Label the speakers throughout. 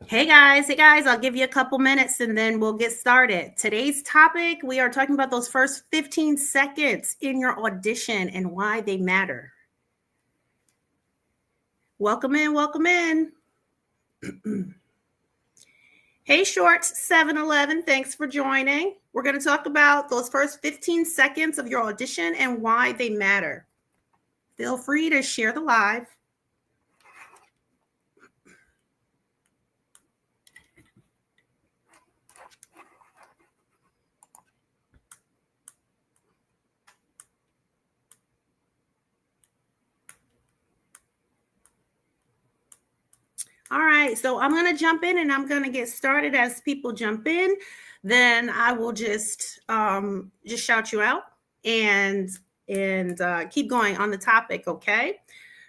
Speaker 1: Hey guys, I'll give you a couple minutes and then we'll get started. Today's topic, we are talking about those first 15 seconds in your audition and why they matter. Welcome in, welcome in. Hey Shorts 711, thanks for joining. We're going to talk about those first 15 seconds of your audition and why they matter. Feel free to share the live. All right, so I'm going to jump in and I'm going to get started. As people jump in, then I will just shout you out and keep going on the topic, okay?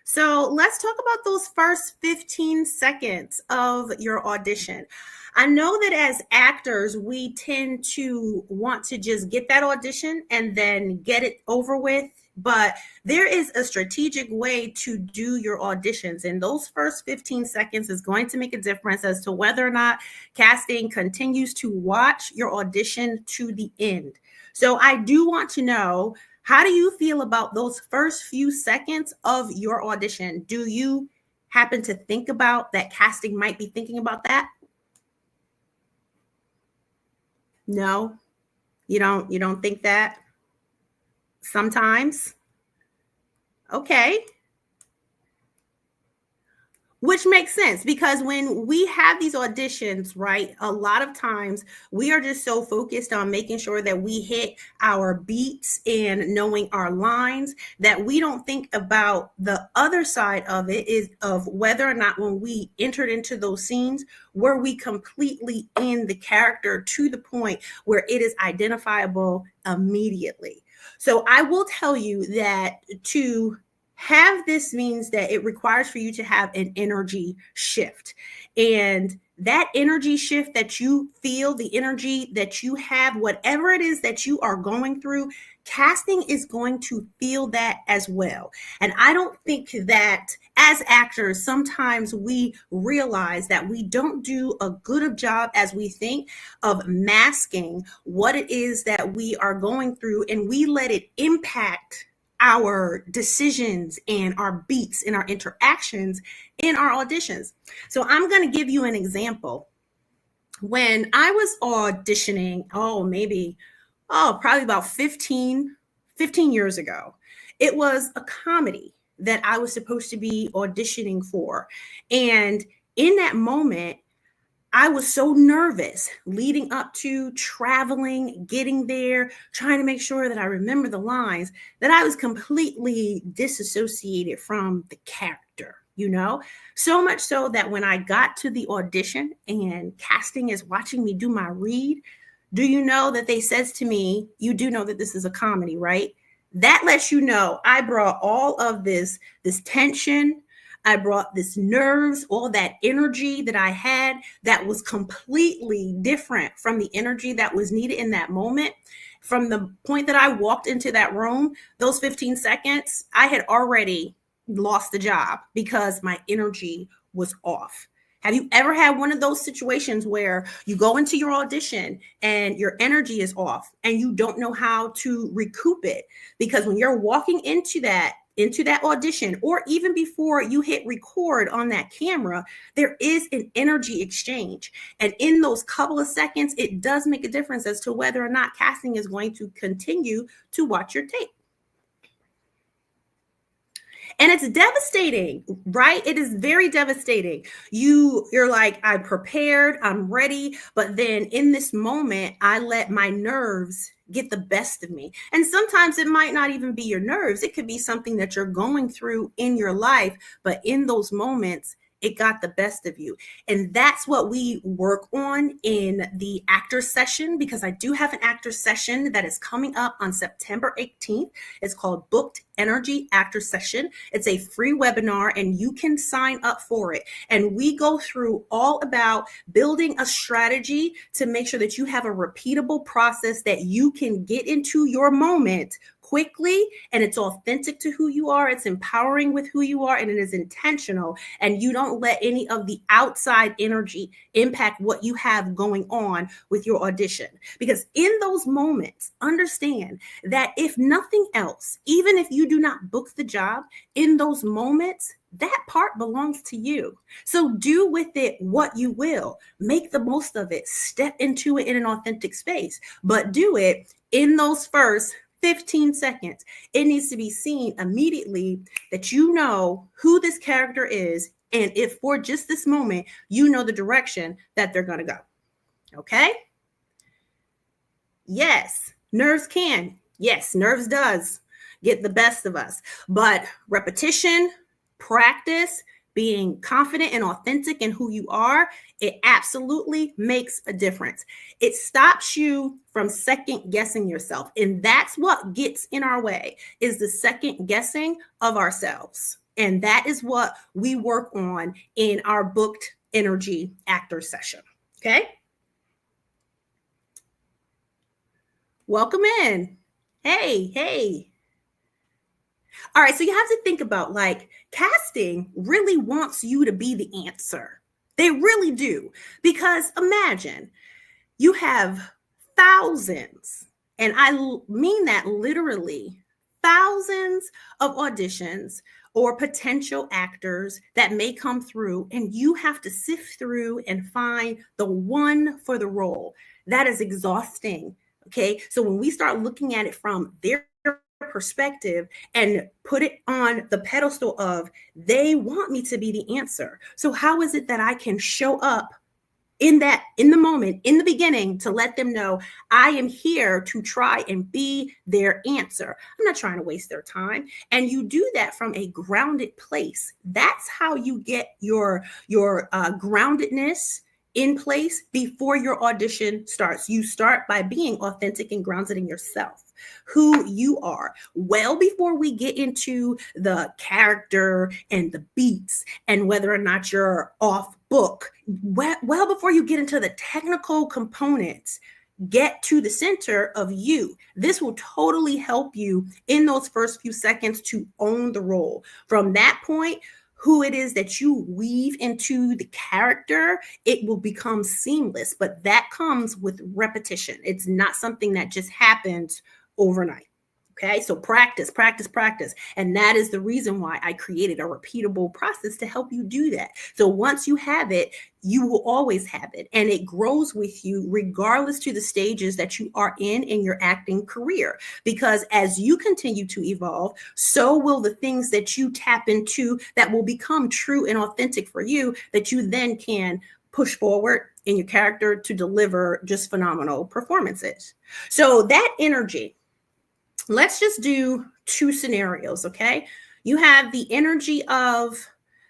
Speaker 1: So let's talk about those first 15 seconds of your audition. I know that as actors, we tend to want to just get that audition and then get it over with. But there is a strategic way to do your auditions. And those first 15 seconds is going to make a difference as to whether or not casting continues to watch your audition to the end. So I do want to know, how do you feel about those first few seconds of your audition? Do you happen to think about that casting might be thinking about that? No, you don't think that? Sometimes? Okay. Which makes sense, because when we have these auditions, right, a lot of times we are just so focused on making sure that we hit our beats and knowing our lines that we don't think about the other side of it, is of whether or not when we entered into those scenes, were we completely in the character to the point where it is identifiable immediately. So I will tell you that to have this means that it requires for you to have an energy shift. And that energy shift that you feel, the energy that you have, whatever it is that you are going through, casting is going to feel that as well. And I don't think that as actors, sometimes we realize that we don't do a good job as we think of masking what it is that we are going through, and we let it impact our decisions and our beats and our interactions in our auditions. So I'm going to give you an example. When I was auditioning, probably about 15 years ago, it was a comedy that I was supposed to be auditioning for. And in that moment, I was so nervous leading up to traveling, getting there, trying to make sure that I remember the lines, that I was completely disassociated from the character, so much so that when I got to the audition and casting is watching me do my read, do you know that they says to me, you do know that this is a comedy, right? That lets you know I brought all of this tension, I brought this nerves, all that energy that I had that was completely different from the energy that was needed in that moment. From the point that I walked into that room, those 15 seconds, I had already lost the job because my energy was off. Have you ever had one of those situations where you go into your audition and your energy is off and you don't know how to recoup it? Because when you're walking into that audition, or even before you hit record on that camera, there is an energy exchange. And in those couple of seconds, it does make a difference as to whether or not casting is going to continue to watch your tape. And it's devastating, right? It is very devastating. You're like, I'm prepared, I'm ready. But then in this moment, I let my nerves get the best of me. And sometimes it might not even be your nerves. It could be something that you're going through in your life. But in those moments, it got the best of you. And that's what we work on in the actor session, because I do have an actor session that is coming up on September 18th. It's called Booked Energy Actor Session. It's a free webinar and you can sign up for it. And we go through all about building a strategy to make sure that you have a repeatable process that you can get into your moment quickly, and it's authentic to who you are, it's empowering with who you are, and it is intentional, and you don't let any of the outside energy impact what you have going on with your audition. Because in those moments, understand that if nothing else, even if you do not book the job, in those moments, that part belongs to you. So do with it what you will. Make the most of it. Step into it in an authentic space, but do it in those first 15 seconds. It needs to be seen immediately that you know who this character is, and if for just this moment, you know the direction that they're going to go. Okay? Yes, nerves can. Yes, nerves does get the best of us, but repetition, practice, being confident and authentic in who you are, it absolutely makes a difference. It stops you from second guessing yourself. And that's what gets in our way, is the second guessing of ourselves. And that is what we work on in our booked energy actor session. Okay. Welcome in. Hey. All right, so you have to think about, like, casting really wants you to be the answer. They really do. Because imagine you have thousands, and I mean that literally, thousands of auditions or potential actors that may come through, and you have to sift through and find the one for the role. That is exhausting. Okay, so when we start looking at it from their perspective and put it on the pedestal of, they want me to be the answer. So how is it that I can show up in the moment, in the beginning, to let them know I am here to try and be their answer? I'm not trying to waste their time. And you do that from a grounded place. That's how you get your groundedness in place before your audition starts. You start by being authentic and grounded in yourself, who you are, well before we get into the character and the beats and whether or not you're off book. Well before you get into the technical components, get to the center of you. This will totally help you in those first few seconds to own the role. From that point, who it is that you weave into the character, it will become seamless. But that comes with repetition. It's not something that just happens overnight. Okay, so practice. And that is the reason why I created a repeatable process to help you do that. So once you have it, you will always have it. And it grows with you regardless to the stages that you are in your acting career. Because as you continue to evolve, so will the things that you tap into that will become true and authentic for you, that you then can push forward in your character to deliver just phenomenal performances. So that energy, let's just do two scenarios, okay? You have the energy of,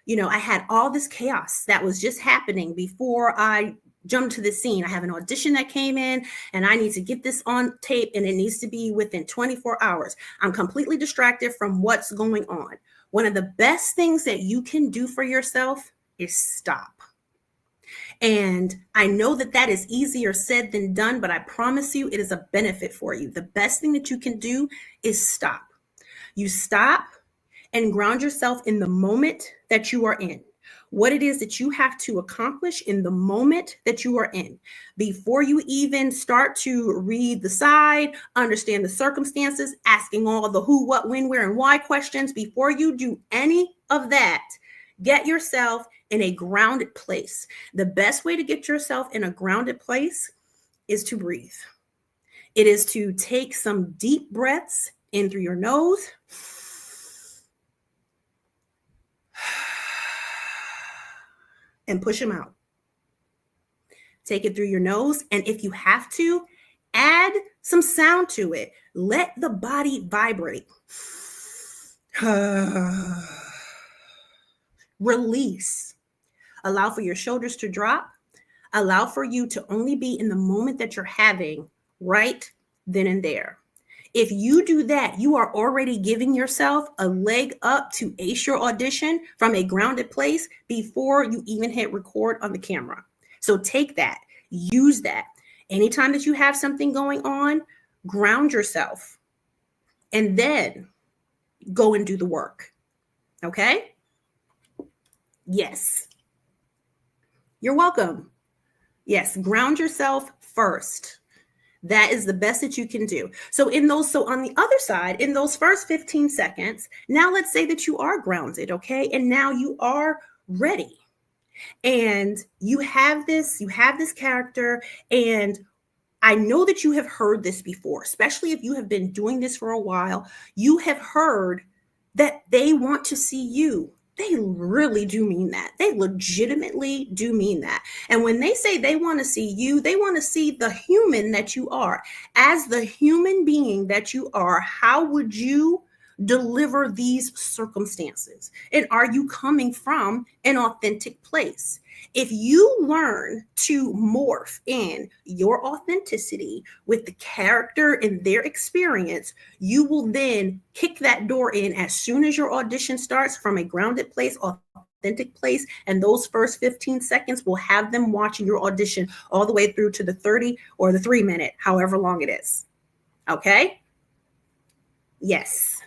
Speaker 1: I had all this chaos that was just happening before I jumped to the scene. I have an audition that came in and I need to get this on tape and it needs to be within 24 hours. I'm completely distracted from what's going on. One of the best things that you can do for yourself is stop. And I know that is easier said than done, but I promise you it is a benefit for you. The best thing that you can do is stop. You stop and ground yourself in the moment that you are in. What it is that you have to accomplish in the moment that you are in. Before you even start to read the side, understand the circumstances, asking all the who, what, when, where, and why questions, before you do any of that, get yourself in a grounded place. The best way to get yourself in a grounded place is to breathe. It is to take some deep breaths in through your nose and push them out. Take it through your nose, and if you have to, add some sound to it. Let the body vibrate. Release. Allow for your shoulders to drop. Allow for you to only be in the moment that you're having right then and there. If you do that, you are already giving yourself a leg up to ace your audition from a grounded place before you even hit record on the camera. So take that, use that. Anytime that you have something going on, ground yourself. and then go and do the work. Okay? Yes. You're welcome. Yes, ground yourself first. That is the best that you can do. So on the other side, in those first 15 seconds, now let's say that you are grounded, okay? And now you are ready. And you have this character, and I know that you have heard this before, especially if you have been doing this for a while. You have heard that they want to see you. They really do mean that. They legitimately do mean that. And when they say they want to see you, they want to see the human that you are. As the human being that you are, how would you deliver these circumstances? And are you coming from an authentic place? If you learn to morph in your authenticity with the character and their experience, you will then kick that door in as soon as your audition starts from a grounded place, authentic place. And those first 15 seconds will have them watching your audition all the way through to the 30 or the 3 minute, however long it is. Okay? Yes.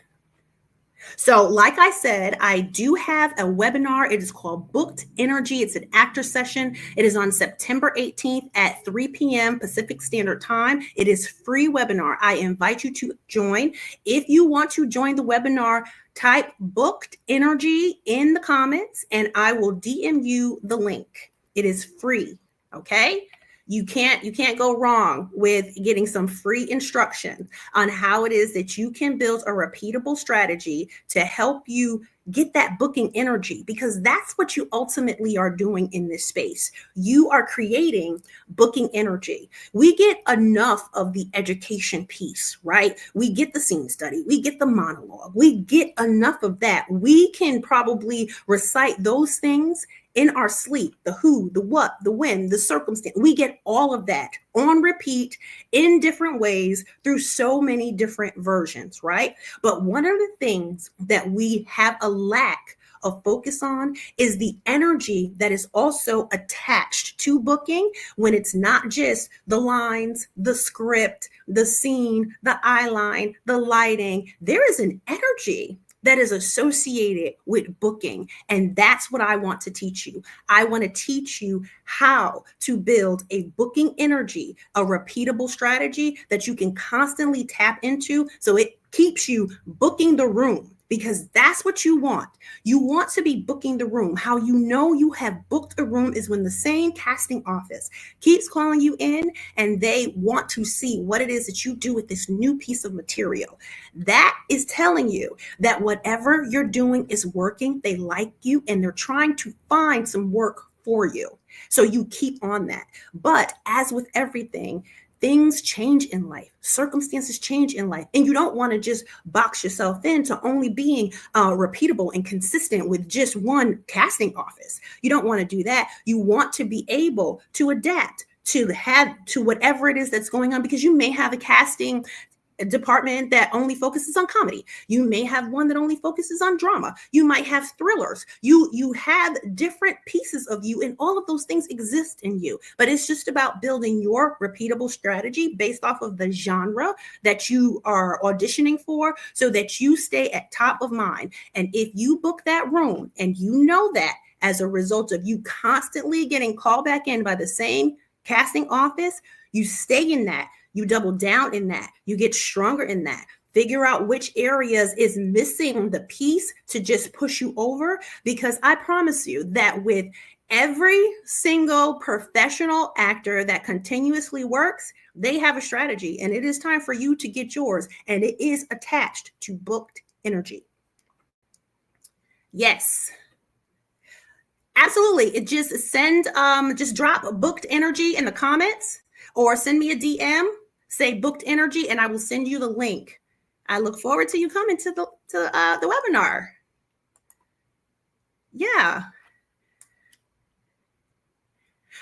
Speaker 1: So like I said, I do have a webinar. It is called Booked Energy. It's an actor session. It is on September 18th at 3 p.m. Pacific Standard Time. It is free webinar. I invite you to join. If you want to join the webinar, type Booked Energy in the comments and I will DM you the link. It is free. Okay? You can't go wrong with getting some free instruction on how it is that you can build a repeatable strategy to help you get that booking energy, because that's what you ultimately are doing in this space. You are creating booking energy. We get enough of the education piece, right? We get the scene study, we get the monologue, we get enough of that. We can probably recite those things in our sleep, the who, the what, the when, the circumstance. We get all of that on repeat in different ways through so many different versions, right? But one of the things that we have a lack of focus on is the energy that is also attached to booking when it's not just the lines, the script, the scene, the eye line, the lighting. There is an energy that is associated with booking. And that's what I want to teach you. I want to teach you how to build a booking energy, a repeatable strategy that you can constantly tap into so it keeps you booking the room, because that's what you want. You want to be booking the room. How you know you have booked a room is when the same casting office keeps calling you in and they want to see what it is that you do with this new piece of material. That is telling you that whatever you're doing is working. They like you and they're trying to find some work for you. So you keep on that. But as with everything, things change in life, circumstances change in life, and you don't want to just box yourself into only being repeatable and consistent with just one casting office. You don't want to do that. You want to be able to adapt to whatever it is that's going on, because you may have a casting department that only focuses on comedy. You may have one that only focuses on drama. You might have thrillers. You have different pieces of you, and all of those things exist in you. But it's just about building your repeatable strategy based off of the genre that you are auditioning for, so that you stay at top of mind. And if you book that room and you know that as a result of you constantly getting called back in by the same casting office, you stay in that. You double down in that. You get stronger in that. Figure out which areas is missing the piece to just push you over. Because I promise you that with every single professional actor that continuously works, they have a strategy, and it is time for you to get yours. And it is attached to booked energy. Yes. Absolutely. It just drop booked energy in the comments or send me a DM. Say booked energy, and I will send you the link. I look forward to you coming to the webinar. Yeah.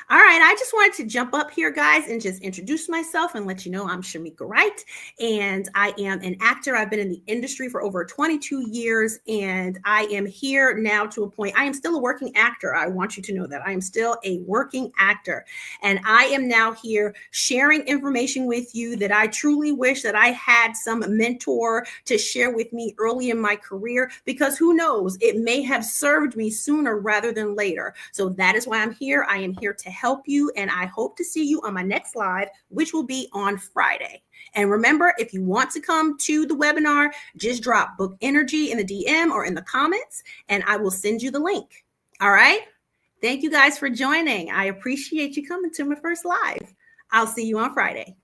Speaker 1: All right, I just wanted to jump up here, guys, and just introduce myself and let you know I'm Shemeka Wright, and I am an actor. I've been in the industry for over 22 years, and I am here now to a point. I am still a working actor. I want you to know that I am still a working actor, and I am now here sharing information with you that I truly wish that I had some mentor to share with me early in my career, because who knows, it may have served me sooner rather than later. So that is why I'm here. I am here to help you, and I hope to see you on my next live, which will be on Friday. And remember, if you want to come to the webinar, just drop Book Energy in the DM or in the comments, and I will send you the link. All right? Thank you guys for joining. I appreciate you coming to my first live. I'll see you on Friday.